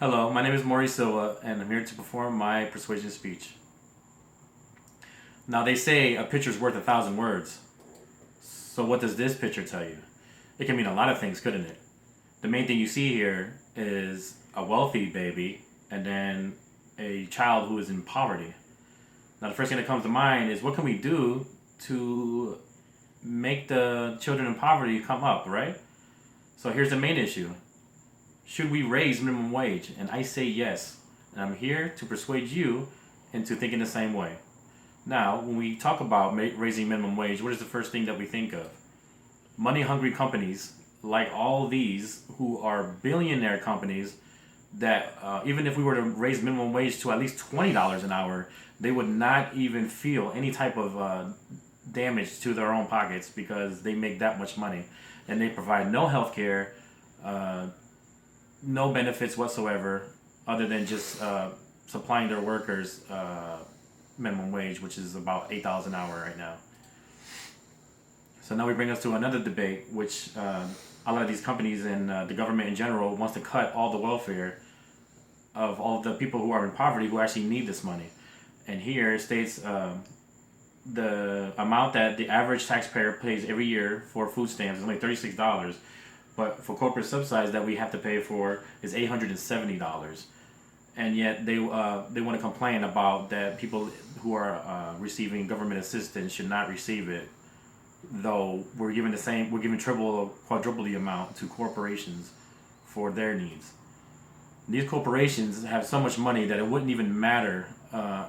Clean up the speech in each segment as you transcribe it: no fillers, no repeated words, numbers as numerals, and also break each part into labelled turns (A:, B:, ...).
A: Hello, my name is Maurice Silva, and I'm here to perform my persuasion speech. Now, they say a picture's worth 1,000 words. So, what does this picture tell you? It can mean a lot of things, couldn't it? The main thing you see here is a wealthy baby and then a child who is in poverty. Now, the first thing that comes to mind is what can we do to make the children in poverty come up, right? So, here's the main issue. Should we raise minimum wage? And I say yes. And I'm here to persuade you into thinking the same way. Now, when we talk about raising minimum wage, what is the first thing that we think of? Money hungry companies like all these who are billionaire companies that even if we were to raise minimum wage to at least $20 an hour, they would not even feel any type of damage to their own pockets because they make that much money. And they provide no health care, no benefits whatsoever other than just supplying their workers minimum wage, which is about $8 an hour right now. So now we bring us to another debate, which a lot of these companies and the government in general wants to cut all the welfare of all the people who are in poverty who actually need this money. And here it states the amount that the average taxpayer pays every year for food stamps is only $36. But for corporate subsidies that we have to pay for is $870, and yet they want to complain about that people who are receiving government assistance should not receive it, though we're giving triple or quadruple the amount to corporations for their needs. These corporations have so much money that it wouldn't even matter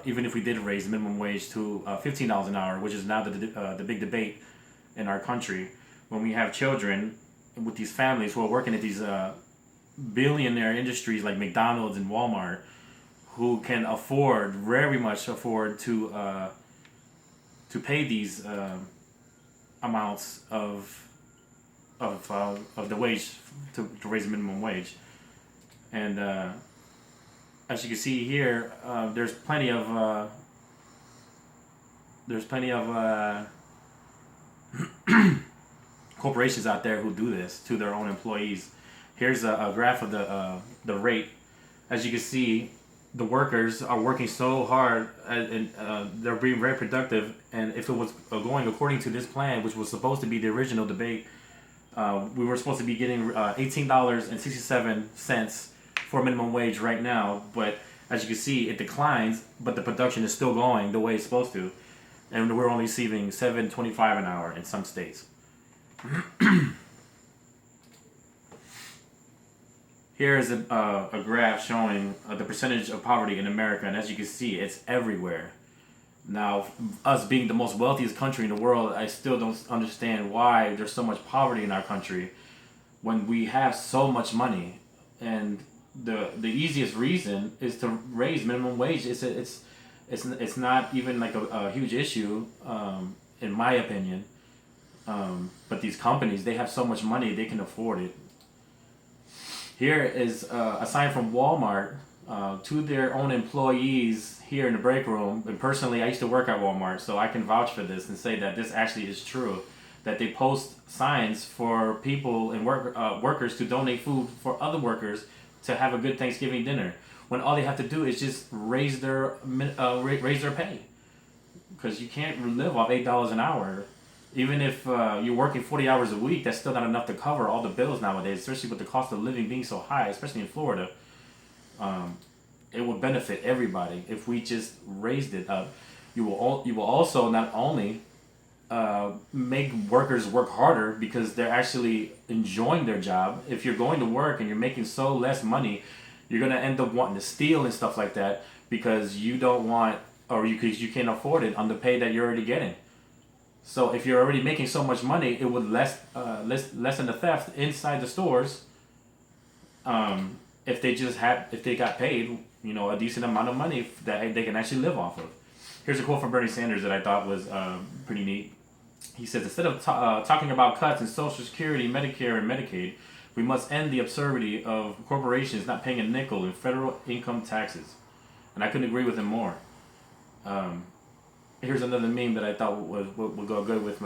A: even if we did raise minimum wage to $15 an hour, which is now the big debate in our country when we have children with these families who are working at these billionaire industries like McDonald's and Walmart, who can very much afford to pay these amounts of the wage to raise the minimum wage. And as you can see here, there's plenty of corporations out there who do this to their own employees. Here's a graph of the rate. As you can see, the workers are working so hard and they're being very productive. And if it was going according to this plan, which was supposed to be the original debate, we were supposed to be getting $18.67 for minimum wage right now. But as you can see, it declines, but the production is still going the way it's supposed to. And we're only receiving $7.25 an hour in some states. Here is a graph showing the percentage of poverty in America, and as you can see, it's everywhere. Now, us being the most wealthiest country in the world, I still don't understand why there's so much poverty in our country when we have so much money. And the easiest reason is to raise minimum wage. It's not even like a huge issue, in my opinion. But these companies, they have so much money, they can afford it. Here is a sign from Walmart to their own employees here in the break room. And personally, I used to work at Walmart, so I can vouch for this and say that this actually is true. That they post signs for people and workers to donate food for other workers to have a good Thanksgiving dinner, when all they have to do is just raise their pay, because you can't live off $8 an hour. Even if you're working 40 hours a week, that's still not enough to cover all the bills nowadays, especially with the cost of living being so high, especially in Florida. It would benefit everybody if we just raised it up. You will also not only make workers work harder because they're actually enjoying their job. If you're going to work and you're making so less money, you're going to end up wanting to steal and stuff like that because you don't want, or you can't afford it on the pay that you're already getting. So if you're already making so much money, it would lessen the theft inside the stores. If they got paid, a decent amount of money that they can actually live off of. Here's a quote from Bernie Sanders that I thought was pretty neat. He says, instead of talking about cuts in Social Security, Medicare, and Medicaid, we must end the absurdity of corporations not paying a nickel in federal income taxes. And I couldn't agree with him more. Here's another meme that I thought would go good with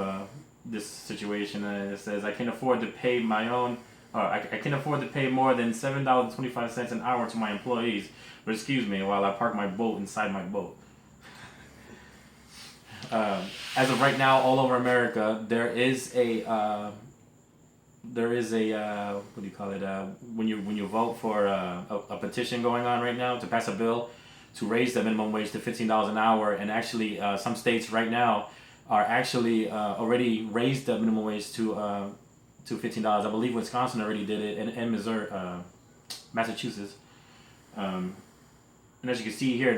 A: this situation. It says, I can't afford to pay my own I can afford to pay more than $7.25 an hour to my employees, but excuse me while I park my boat inside my boat. As of right now, all over America, there is a what do you call it? When you vote for a petition going on right now to pass a bill to raise the minimum wage to $15 an hour, and actually some states right now are actually already raised the minimum wage to $15. I believe Wisconsin already did it, and Missouri, Massachusetts. And as you can see here,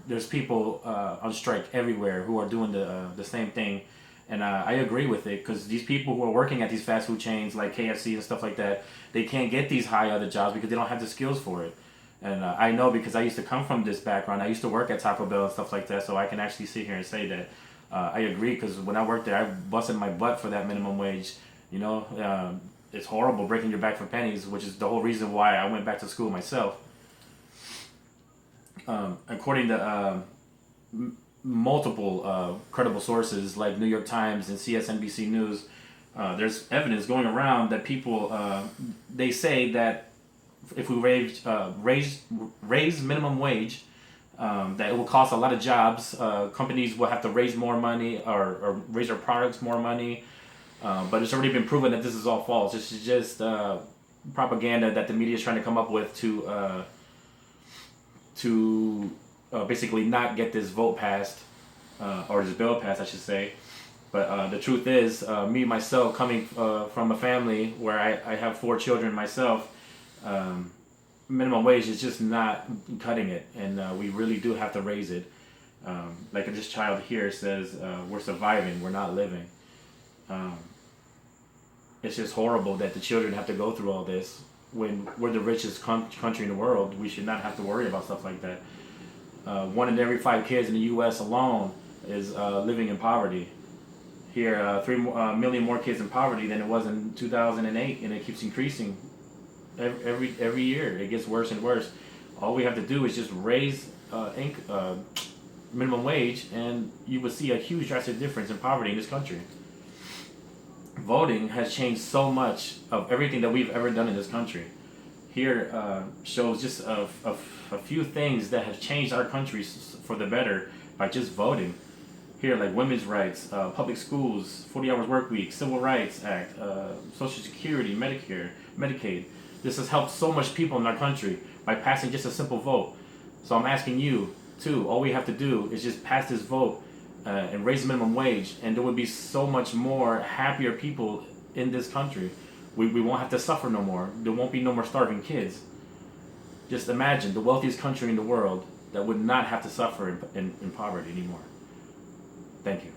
A: there's people on strike everywhere who are doing the same thing, and I agree with it, because these people who are working at these fast food chains like KFC and stuff like that, they can't get these high other jobs because they don't have the skills for it. And I know, because I used to come from this background. I used to work at Taco Bell and stuff like that, so I can actually sit here and say that I agree, because when I worked there, I busted my butt for that minimum wage. You know, it's horrible breaking your back for pennies, which is the whole reason why I went back to school myself. According to multiple credible sources like New York Times and CSNBC News, there's evidence going around that people, they say that if we raise minimum wage, that it will cost a lot of jobs. Companies will have to raise more money, or raise their products more money. But it's already been proven that this is all false. This is just propaganda that the media is trying to come up with to basically not get this vote passed, or this bill passed, I should say. But the truth is, me myself, coming from a family where I have 4 children myself, minimum wage is just not cutting it, and we really do have to raise it. Like this child here says, we're surviving, we're not living. It's just horrible that the children have to go through all this. When we're the richest country in the world, we should not have to worry about stuff like that. 1 in every 5 kids in the U.S. alone is living in poverty. Here, 3 million more kids in poverty than it was in 2008, and it keeps increasing every year. It gets worse and worse. All we have to do is just raise minimum wage, and you will see a huge drastic difference in poverty in this country. Voting has changed so much of everything that we've ever done in this country. Here shows just a few things that have changed our country for the better by just voting. Here, like women's rights, public schools, 40 hours work week, Civil Rights Act, Social Security, Medicare, Medicaid. This has helped so much people in our country by passing just a simple vote. So I'm asking you too, all we have to do is just pass this vote and raise the minimum wage, and there would be so much more happier people in this country. We won't have to suffer no more. There won't be no more starving kids. Just imagine the wealthiest country in the world that would not have to suffer in poverty anymore. Thank you.